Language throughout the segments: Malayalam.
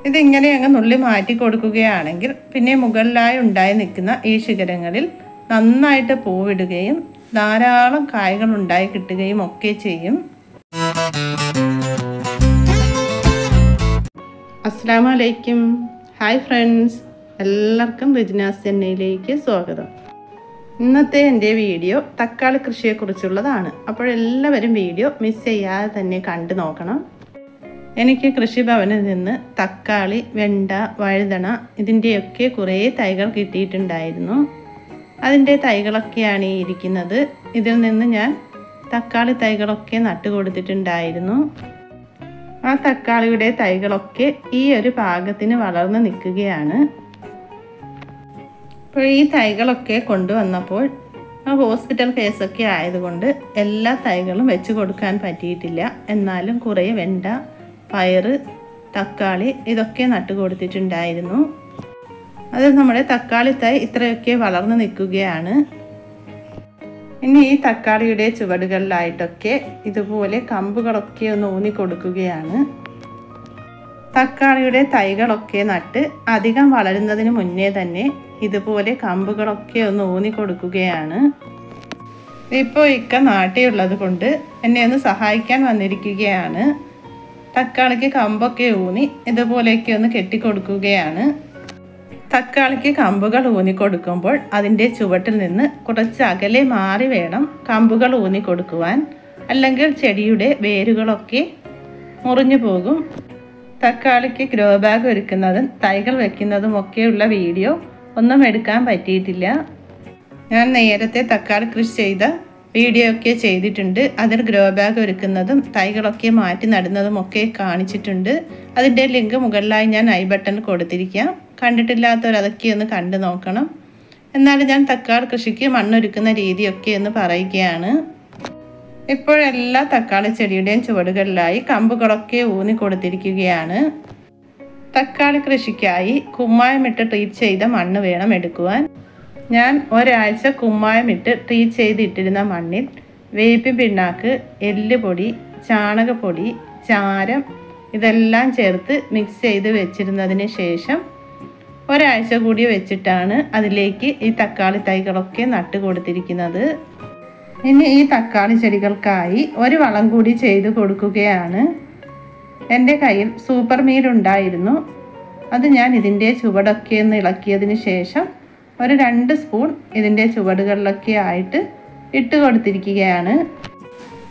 ഇതിങ്ങനെ അങ്ങ് നുള്ളി മാറ്റി കൊടുക്കുകയാണെങ്കിൽ പിന്നെ മുകളിലായി ഉണ്ടായി നിൽക്കുന്ന ഈ ശിഖരങ്ങളിൽ നന്നായിട്ട് പൂവിടുകയും ധാരാളം കായ്കൾ ഉണ്ടായി കിട്ടുകയും ഒക്കെ ചെയ്യും. അസ്സലാമു അലൈക്കും. ഹായ് ഫ്രണ്ട്സ്, എല്ലാവർക്കും റിജ്നാസ് ചെന്നൈയിലേക്ക് സ്വാഗതം. ഇന്നത്തെ എൻ്റെ വീഡിയോ തക്കാളി കൃഷിയെക്കുറിച്ചുള്ളതാണ്. അപ്പോഴെല്ലാവരും വീഡിയോ മിസ് ചെയ്യാതെ തന്നെ കണ്ടു നോക്കണം. എനിക്ക് കൃഷിഭവനിൽ നിന്ന് തക്കാളി, വെണ്ട, വഴുതന ഇതിൻ്റെയൊക്കെ കുറേ തൈകൾ കിട്ടിയിട്ടുണ്ടായിരുന്നു. അതിൻ്റെ തൈകളൊക്കെയാണ് ഈ ഇരിക്കുന്നത്. ഇതിൽ നിന്ന് ഞാൻ തക്കാളി തൈകളൊക്കെ നട്ടു കൊടുത്തിട്ടുണ്ടായിരുന്നു. ആ തക്കാളിയുടെ തൈകളൊക്കെ ഈ ഒരു പാകത്തിന് വളർന്ന് നിൽക്കുകയാണ്. അപ്പോൾ ഈ തൈകളൊക്കെ കൊണ്ടുവന്നപ്പോൾ ഹോസ്പിറ്റൽ കേസൊക്കെ ആയതുകൊണ്ട് എല്ലാ തൈകളും വെച്ച് കൊടുക്കാൻ പറ്റിയിട്ടില്ല. എന്നാലും കുറേ വെണ്ട, പയർ, തക്കാളി ഇതൊക്കെ നട്ടു കൊടുത്തിട്ടുണ്ടായിരുന്നു. അത് നമ്മുടെ തക്കാളി തൈ ഇത്രയൊക്കെ വളർന്ന് നിൽക്കുകയാണ്. ഇനി ഈ തക്കാളിയുടെ ചുവടുകളിലായിട്ടൊക്കെ ഇതുപോലെ കമ്പുകളൊക്കെ ഒന്ന് ഊന്നി കൊടുക്കുകയാണ്. തക്കാളിയുടെ തൈകളൊക്കെ നട്ട് അധികം വളരുന്നതിന് മുന്നേ തന്നെ ഇതുപോലെ കമ്പുകളൊക്കെ ഒന്ന് ഊന്നി കൊടുക്കുകയാണ്. ഇപ്പോൾ ഇക്ക നാട്ടിലുള്ളത് കൊണ്ട് എന്നെ ഒന്ന് സഹായിക്കാൻ വന്നിരിക്കുകയാണ്. തക്കാളിക്ക് കമ്പൊക്കെ ഊന്നി ഇതുപോലെയൊക്കെ ഒന്ന് കെട്ടിക്കൊടുക്കുകയാണ്. തക്കാളിക്ക് കമ്പുകൾ ഊന്നി കൊടുക്കുമ്പോൾ അതിൻ്റെ ചുവട്ടിൽ നിന്ന് കുറച്ച് അകലെ മാറി വേണം കമ്പുകൾ ഊന്നി കൊടുക്കുവാൻ. അല്ലെങ്കിൽ ചെടിയുടെ വേരുകളൊക്കെ മുറിഞ്ഞു പോകും. തക്കാളിക്ക് ഗ്രോ ബാഗ് ഒരുക്കുന്നതും തൈകൾ വെക്കുന്നതും ഒക്കെയുള്ള വീഡിയോ ഒന്നും എടുക്കാൻ പറ്റിയിട്ടില്ല. ഞാൻ നേരത്തെ തക്കാളി കൃഷി ചെയ്ത വീഡിയോ ഒക്കെ ചെയ്തിട്ടുണ്ട്. അതിൽ ഗ്രോ ബാഗ് ഒരുക്കുന്നതും തൈകളൊക്കെ മാറ്റി നടുന്നതും ഒക്കെ കാണിച്ചിട്ടുണ്ട്. അതിൻ്റെ ലിങ്ക് മുകളിലായി ഞാൻ ഐ ബട്ടൺ കൊടുത്തിരിക്കാം. കണ്ടിട്ടില്ലാത്തവർ അതൊക്കെ ഒന്ന് കണ്ടു നോക്കണം. എന്നാലും ഞാൻ തക്കാളി കൃഷിക്ക് മണ്ണൊരുക്കുന്ന രീതിയൊക്കെ ഒന്ന് പറയുകയാണ്. ഇപ്പോഴെല്ലാ തക്കാളി ചെടിയുടെയും ചുവടുകളിലായി കമ്പുകളൊക്കെ ഊന്നി കൊടുത്തിരിക്കുകയാണ്. തക്കാളി കൃഷിക്കായി കുമ്മായമിട്ട് ട്രീറ്റ് ചെയ്ത മണ്ണ് വേണം എടുക്കുവാൻ. ഞാൻ ഒരാഴ്ച കുമ്മായമിട്ട് ട്രീറ്റ് ചെയ്തിട്ടിരുന്ന മണ്ണിൽ വേപ്പിൻ പിണ്ണാക്ക്, എല്ലുപൊടി, ചാണകപ്പൊടി, ചാരം ഇതെല്ലാം ചേർത്ത് മിക്സ് ചെയ്ത് വെച്ചിരുന്നതിന് ശേഷം ഒരാഴ്ച കൂടി വെച്ചിട്ടാണ് അതിലേക്ക് ഈ തക്കാളി തൈകളൊക്കെ നട്ടു കൊടുത്തിരിക്കുന്നത്. ഇനി ഈ തക്കാളി ചെടികൾക്കായി ഒരു വളം കൂടി ചെയ്ത് കൊടുക്കുകയാണ്. എൻ്റെ കയ്യിൽ സൂപ്പർ മീൽ ഉണ്ടായിരുന്നു. അത് ഞാൻ ഇതിൻ്റെ ചുവടൊക്കെ ഒന്ന് ഇളക്കിയതിന് ശേഷം ഒരു 2 സ്പൂൺ ഇതിൻ്റെ ചുവടുകളിലൊക്കെ ആയിട്ട് ഇട്ട് കൊടുത്തിരിക്കുകയാണ്.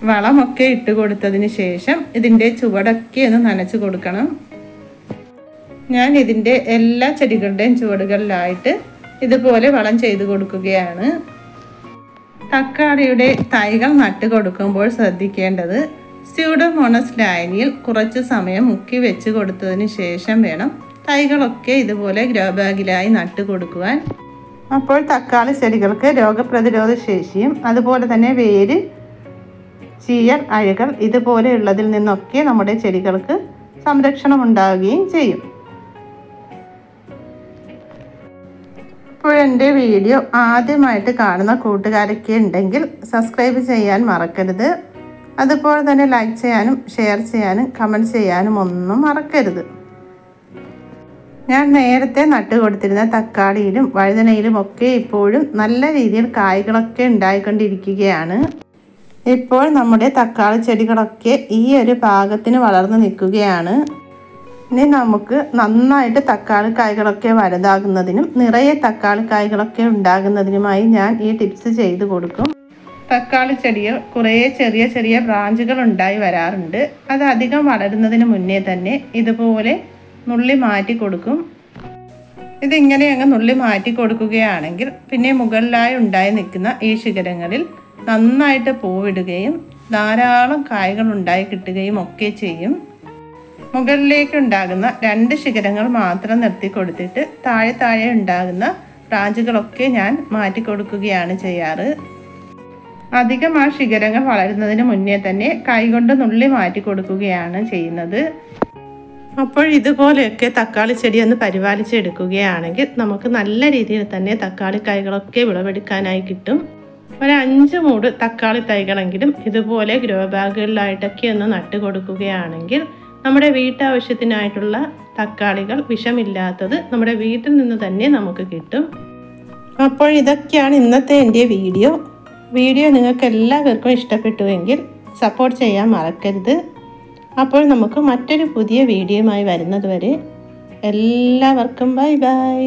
വളമൊക്കെ ഇട്ട് കൊടുത്തതിന് ശേഷം ഇതിൻ്റെ ചുവടൊക്കെ ഒന്ന് നനച്ച് കൊടുക്കണം. ഞാൻ ഇതിൻ്റെ എല്ലാ ചെടികളുടെയും ചുവടുകളിലായിട്ട് ഇതുപോലെ വളം ചെയ്ത് കൊടുക്കുകയാണ്. തക്കാളിയുടെ തൈകൾ നട്ട് കൊടുക്കുമ്പോൾ ശ്രദ്ധിക്കേണ്ടത് സ്യൂഡോമോണസ് ലായനിയിൽ കുറച്ച് സമയം മുക്കി വെച്ച് കൊടുത്തതിന് ശേഷം വേണം തൈകളൊക്കെ ഇതുപോലെ ഗ്രോ ബാഗിലായി നട്ട് കൊടുക്കുവാൻ. അപ്പോൾ തക്കാളി ചെടികൾക്ക് രോഗപ്രതിരോധ ശേഷിയും അതുപോലെ തന്നെ വേര്, ചീയൽ, അഴുകൾ ഇതുപോലെയുള്ളതിൽ നിന്നൊക്കെ നമ്മുടെ ചെടികൾക്ക് സംരക്ഷണം ഉണ്ടാവുകയും ചെയ്യും. ഇപ്പോൾ എൻ്റെ വീഡിയോ ആദ്യമായിട്ട് കാണുന്ന കൂട്ടുകാരൊക്കെ ഉണ്ടെങ്കിൽ സബ്സ്ക്രൈബ് ചെയ്യാൻ മറക്കരുത്. അതുപോലെ തന്നെ ലൈക്ക് ചെയ്യാനും ഷെയർ ചെയ്യാനും കമൻറ്റ് ചെയ്യാനും ഒന്നും മറക്കരുത്. ഞാൻ നേരത്തെ നട്ടു കൊടുത്തിരുന്ന തക്കാളിയിലും വഴുതനയിലും ഒക്കെ ഇപ്പോഴും നല്ല രീതിയിൽ കായ്കളൊക്കെ ഉണ്ടായിക്കൊണ്ടിരിക്കുകയാണ്. ഇപ്പോൾ നമ്മുടെ തക്കാളി ചെടികളൊക്കെ ഈ ഒരു പാകത്തിന് വളർന്നു നിൽക്കുകയാണ്. ഇനി നമുക്ക് നന്നായിട്ട് തക്കാളി കായ്കളൊക്കെ വലുതാകുന്നതിനും നിറയെ തക്കാളി കായ്കളൊക്കെ ഉണ്ടാകുന്നതിനുമായി ഞാൻ ഈ ടിപ്സ് ചെയ്ത് കൊടുക്കും. തക്കാളി ചെടികൾ കുറേ ചെറിയ ചെറിയ ബ്രാഞ്ചുകൾ ഉണ്ടായി വരാറുണ്ട്. അത് അധികം വളരുന്നതിന് മുന്നേ തന്നെ ഇതുപോലെ നുള്ളി മാറ്റി കൊടുക്കും. ഇതിങ്ങനെ അങ്ങ് നുള്ളി മാറ്റി കൊടുക്കുകയാണെങ്കിൽ പിന്നെ മുകളിലായി ഉണ്ടായി നിൽക്കുന്ന ഈ ശിഖരങ്ങളിൽ നന്നായിട്ട് പൂവിടുകയും ധാരാളം കായ്കൾ ഉണ്ടായി കിട്ടുകയും ഒക്കെ ചെയ്യും. മുകളിലേക്ക് ഉണ്ടാകുന്ന 2 ശിഖരങ്ങൾ മാത്രം നിർത്തി കൊടുത്തിട്ട് താഴെ ഉണ്ടാകുന്ന ബ്രാഞ്ചുകളൊക്കെ ഞാൻ മാറ്റി കൊടുക്കുകയാണ് ചെയ്യാറ്. അധികം ആ ശിഖരങ്ങൾ വളരുന്നതിന് മുന്നേ തന്നെ കൈകൊണ്ട് നുള്ളി മാറ്റി കൊടുക്കുകയാണ് ചെയ്യുന്നത്. അപ്പോൾ ഇതുപോലെയൊക്കെ തക്കാളി ചെടി ഒന്ന് പരിപാലിച്ചെടുക്കുകയാണെങ്കിൽ നമുക്ക് നല്ല രീതിയിൽ തന്നെ തക്കാളി കായ്കളൊക്കെ വിളവെടുക്കാനായി കിട്ടും. ഒരു 5 മൂട് തക്കാളി തൈകളെങ്കിലും ഇതുപോലെ ഗ്രോ ബാഗുകളിലായിട്ടൊക്കെ ഒന്ന് നട്ട് കൊടുക്കുകയാണെങ്കിൽ നമ്മുടെ വീട്ടാവശ്യത്തിനായിട്ടുള്ള തക്കാളികൾ വിഷമില്ലാത്തത് നമ്മുടെ വീട്ടിൽ നിന്ന് തന്നെ നമുക്ക് കിട്ടും. അപ്പോൾ ഇതൊക്കെയാണ് ഇന്നത്തെ എൻ്റെ വീഡിയോ നിങ്ങൾക്ക് എല്ലാവർക്കും ഇഷ്ടപ്പെട്ടുവെങ്കിൽ സപ്പോർട്ട് ചെയ്യാൻ മറക്കരുത്. അപ്പോൾ നമുക്ക് മറ്റൊരു പുതിയ വീഡിയോയുമായി വരുന്നത് വരെ എല്ലാവർക്കും ബൈ ബൈ.